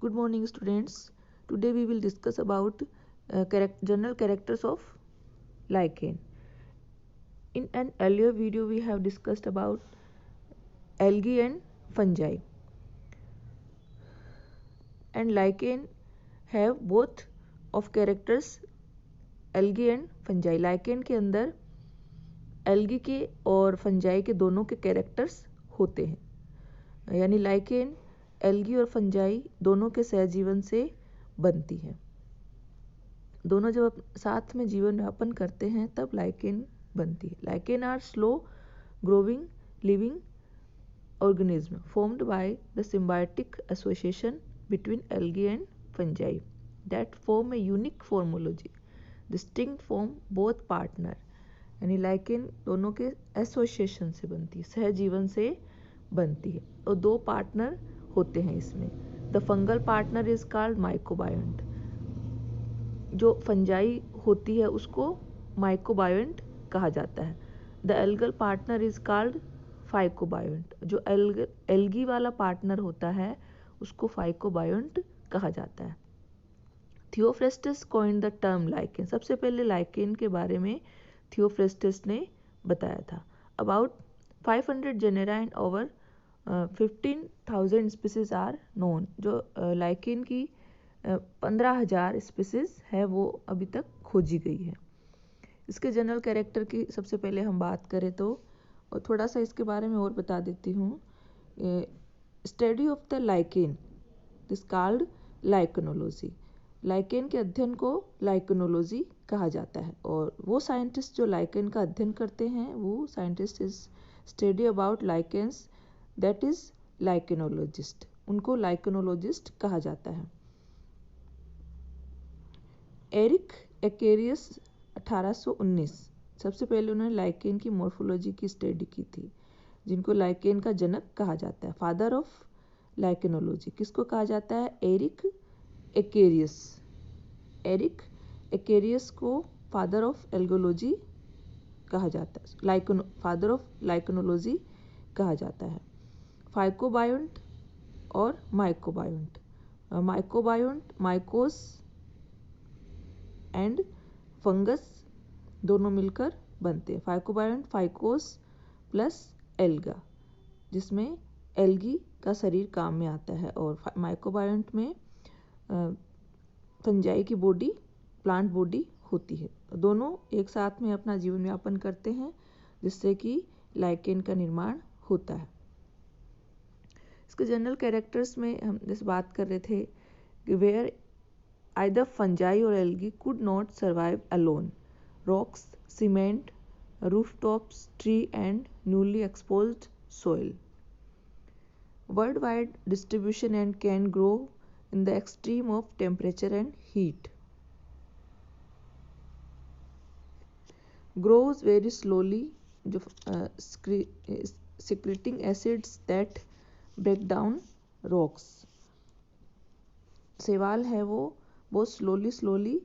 Good morning, students. Today we will discuss about general characters of lichen. In an earlier video, we have discussed about algae and fungi. And lichen have both of characters algae and fungi. lichen के अंदर algae के और fungi के दोनों के characters होते हैं, यानी lichen algae और fungi दोनों के सहजीवन से बनती है। दोनों जब साथ में जीवन यापन करते हैं तब लाइकेन बनती है। Lichen are slow growing living organism formed by the symbiotic association between algae and fungi that form a unique formology distinct from both partner। यानी लाइकेन दोनों के एसोसिएशन से बनती है, सहजीवन से बनती है और दो पार्टनर होते हैं इसमें। The fungal partner is called mycobiont. जो फंजाई होती है उसको माइकोबायोंट कहा जाता है। The algal partner is called phycobiont. जो एल्गी वाला पार्टनर होता है उसको फाइकोबायोंट कहा जाता है। Theophrastus coined the term lichen. सबसे पहले लाइकेन के बारे में थियोफ्रेस्टस ने बताया था। About 500 genera and over 15,000 species are known. जो लाइकेन की 15,000 स्पीसीज है वो अभी तक खोजी गई है। इसके जनरल कैरेक्टर की सबसे पहले हम बात करें तो और थोड़ा सा इसके बारे में और बता देती हूँ। Study of the lichen is called lichenology. Lichen के अध्ययन को लाइकेनोलॉजी कहा जाता है और वो साइंटिस्ट जो लाइकेन का अध्ययन करते हैं वो scientist is study about lichens that is lichenologist. उनको लाइकेनोलॉजिस्ट कहा जाता है। एरिक एक्वेरियस 1819 सबसे पहले उन्होंने लाइकेन की मॉर्फोलॉजी की स्टडी की थी, जिनको लाइकेन का जनक कहा जाता है। फादर ऑफ लाइकेनोलॉजी किसको कहा जाता है? Eric Acharius. एरिक एक्वेरियस को फादर ऑफ एल्गोलॉजी कहा जाता है, फादर ऑफ लाइकेनोलॉजी कहा जाता है। फाइकोबायोंट और माइकोबायोंट। माइकोबायोंट माइकोस एंड फंगस दोनों मिलकर बनते हैं। फाइकोबायोंट फाइकोस प्लस एल्गा, जिसमें एल्गी का शरीर काम में आता है, और माइकोबायोंट में फंजाई की बॉडी प्लांट बॉडी होती है। दोनों एक साथ में अपना जीवन यापन करते हैं जिससे कि लाइकेन का निर्माण होता है। इसके जनरल कैरेक्टर्स में हम जैसे बात कर रहे थे कि where either fungi or algae could not survive alone. Rocks, cement, rooftops, tree and newly exposed soil. Worldwide distribution and can grow in the extreme of temperature and heat. Grows very slowly, secreting acids that break down rocks. शैवाल है वो बहुत slowly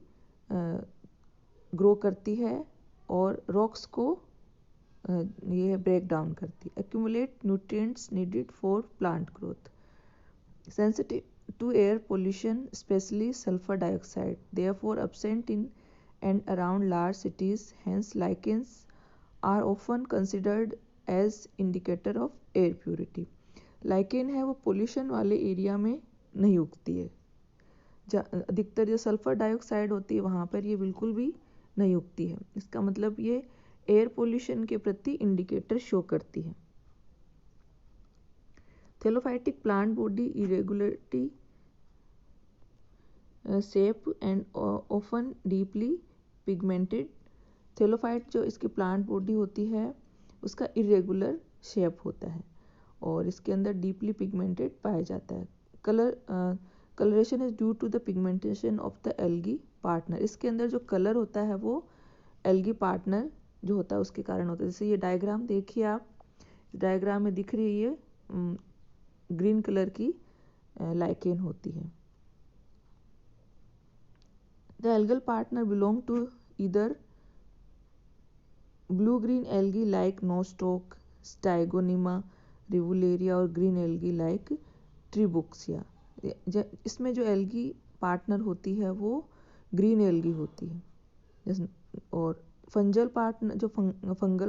grow करती है और rocks को ये break down करती है। Accumulate nutrients needed for plant growth. Sensitive to air pollution specially sulphur dioxide, therefore absent in and around large cities, hence lichens are often considered as indicator of air purity. Lichen है वो pollution वाले area में नहीं उगती है। अधिकतर जो sulphur dioxide होती है वहाँ पर ये बिल्कुल भी नहीं उगती है। इसका मतलब ये एयर पोल्यूशन के प्रति इंडिकेटर शो करती है। Thallophytic plant body irregularity shape and often deeply pigmented. Thallophyte जो इसकी प्लांट बॉडी होती है उसका इरेगुलर शेप होता है और इसके अंदर डीपली पिगमेंटेड पाया जाता है। Colouration is due to the pigmentation of the algae partner. इसके अंदर जो कलर होता है वो एल्गी पार्टनर जो होता है उसके कारण होता है। जैसे ये डायग्राम देखिए आप, डायग्राम में दिख रही है ये ग्रीन कलर की लाइकेन होती है। The algal partner belong to either blue green algae like Nostoc, Stigonema, Rivularia और ग्रीन एल्गी लाइक ट्रिबुक्सिया। इसमें जो एल्गी पार्टनर होती है वो ग्रीन एल्गी होती है। और fungal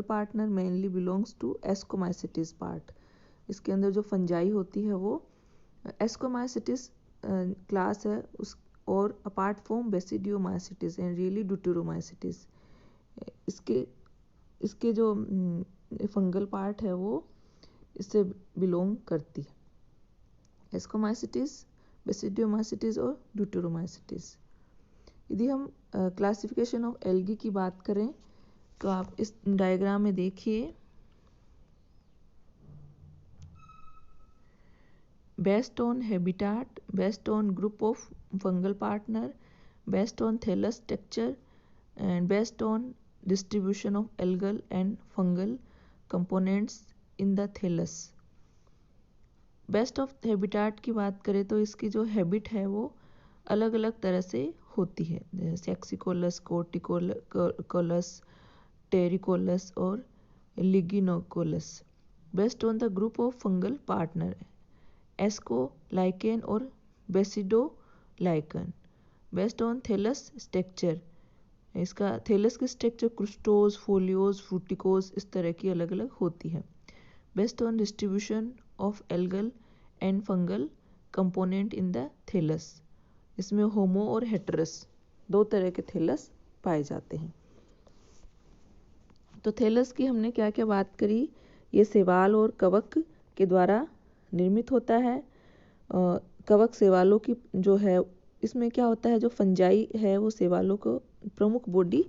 partner mainly belongs to ascomycetes part. इसके अंदर जो फंजाई होती है वो एस्कोमाइसिटिस क्लास है उस, और apart from basidiomycetes and really deuteromycetes. इसके जो फंगल पार्ट है वो इससे बिलोंग करती है, एस्कोमाइसिटिस, बेसिडियोमाइसिटिस और ड्यूटेरोमाइसिटिस। यदि हम क्लासिफिकेशन ऑफ एल्गी की बात करें तो आप इस डायग्राम में देखिए, based on habitat, based on group of fungal partner, based on thallus structure and based on distribution of algal and fungal components in the thallus। Best of habitat की बात करें तो इसकी जो हैबिट है वो अलग अलग तरह से होती है, जैसे सेक्सिकोलस, कोर्टिकोलस, टेरिकोलस और lignicolous. Based on the group of fungal partner, asco lichen और basido lichen. Based on thallus structure, इसका थैलस की स्ट्रक्चर क्रुस्टोज, फोलियोज, फ्रूटिकोज इस तरह की अलग अलग होती है। Based on distribution of algal and fungal component in the thallus, इसमें होमो और हेटरस दो तरह के थैलस पाए जाते हैं। तो थैलस की हमने क्या क्या बात करी, ये शैवाल और कवक के द्वारा निर्मित होता है। कवक शैवालों की जो है, इसमें क्या होता है, जो फंजाई है वो शैवालों को प्रमुख बॉडी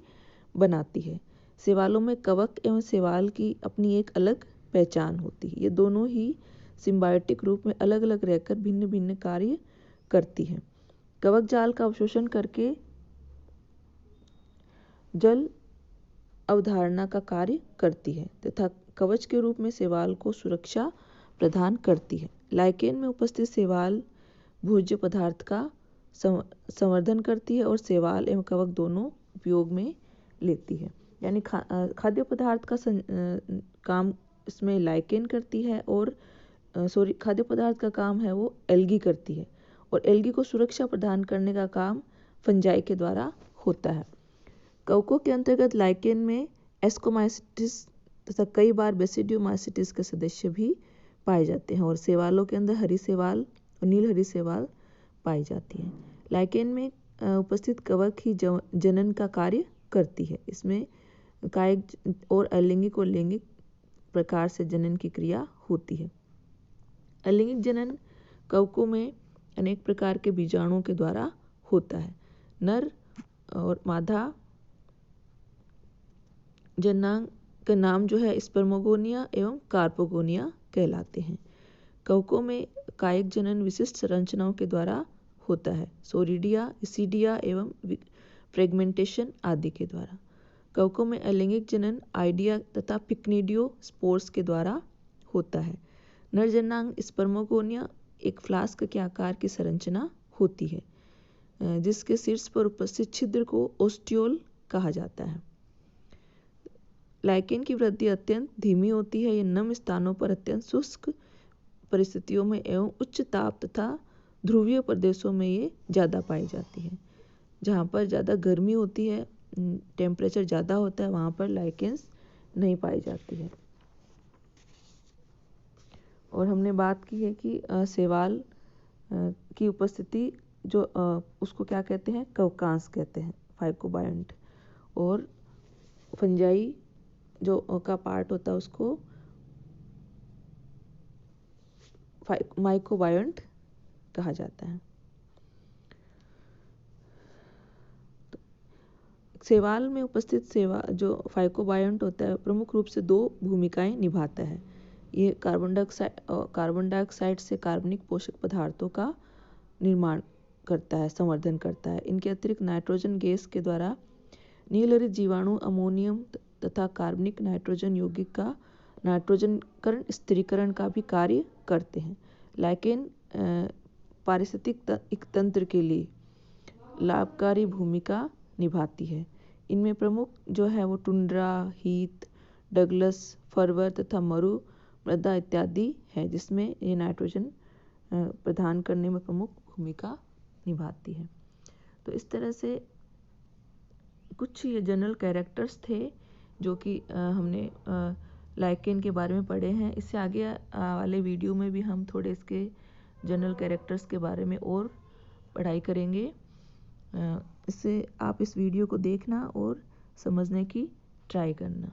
बनाती है। शैवालों में कवक एवं शैवाल की अपनी एक अलग पहचान होती है। ये दोनों ही सिम्बायोटिक रूप में अलग अलग रहकर भिन्न भिन्न कार्य करती है। कवक जाल का अवशोषण करके जल अवधारणा का कार्य करती है तथा कवच के रूप में शैवाल को सुरक्षा प्रदान करती है। लाइकेन में उपस्थित शैवाल भोज्य पदार्थ का संवर्धन करती है और शैवाल एवं कवक दोनों उपयोग में लेती है। यानी खाद्य पदार्थ का काम इसमें लाइकेन करती है और खाद्य पदार्थ का काम है वो एल्गी करती है, और एल्गी को सुरक्षा प्रदान करने का काम फंजाई के द्वारा होता है। कवकों के अंतर्गत लाइकेन में एस्कोमाइसिटिस तथा कई बार बेसिडियोमाइसिटिस के सदस्य भी पाए जाते हैं, और शैवालों के अंदर हरी शैवाल और नील हरी शैवाल पाई जाती है। लाइकेन में उपस्थित कवक ही जनन का कार्य करती है। इसमें कायिक और अलैंगिक और लैंगिक प्रकार से जनन की क्रिया होती है। अलैंगिक जनन कवकों में अनेक प्रकार के बीजाणुओं के द्वारा होता है। नर और मादा जनांग का नाम जो है स्पर्मोगोनिया एवं कार्पोगोनिया कहलाते हैं। कवकों में कायिक जनन विशिष्ट संरचनाओं के द्वारा होता है, सोरिडिया, इसिडिया एवं फ्रेगमेंटेशन आदि के द्वारा। कवकों में अलैंगिक जनन आइडिया तथा पिक्निडियो स्पोर्स के द्वारा होता है। नर जनांग स्पर्मोगोनिया एक फ्लास्क के आकार की संरचना होती है, जिसके शीर्ष पर उपस्थित छिद्र को ओस्टियोल कहा जाता है। लाइकेन की वृद्धि अत्यंत धीमी होती है। ये नम स्थानों पर अत्यंत शुष्क परिस्थितियों में एवं उच्च ताप तथा ध्रुवीय प्रदेशों में ये ज़्यादा पाई जाती है। जहाँ पर ज़्यादा गर्मी होती है, टेम्परेचर ज़्यादा होता है, वहाँ पर लाइकेन्स नहीं पाई जाती है। और हमने बात की है कि शैवाल की उपस्थिति जो उसको क्या कहते हैं, कवकांश कहते हैं, फाइकोबायोंट। और फंजाई जो का पार्ट होता है उसको माइकोबायोंट कहा जाता है। शैवाल में उपस्थित जो फाइकोबायोंट होता है प्रमुख रूप से दो भूमिकाएं निभाता है। ये कार्बन डाइऑक्साइड से कार्बनिक पोषक पदार्थों का निर्माण करता है, संवर्धन करता है। इनके अतिरिक्त नाइट्रोजन गैस के द्वारा नीलहरित जीवाणु अमोनियम तथा कार्बनिक नाइट्रोजन यौगिक का नाइट्रोजनकरण स्थिरीकरण का भी कार्य करते हैं। लाइकेन पारिस्थितिक तंत्र के लिए लाभकारी भूमिका निभाती है। इनमें प्रमुख जो है वो टुंड्रा, हीथ, डगलस, फरवर तथा मरु मृदा इत्यादि है, जिसमें ये नाइट्रोजन प्रदान करने में प्रमुख भूमिका निभाती है। तो इस तरह से कुछ ये जनरल कैरेक्टर्स थे जो कि हमने लाइकेन के बारे में पढ़े हैं। इससे आगे वाले वीडियो में भी हम थोड़े इसके जनरल कैरेक्टर्स के बारे में और पढ़ाई करेंगे। इससे आप इस वीडियो को देखना और समझने की ट्राई करना।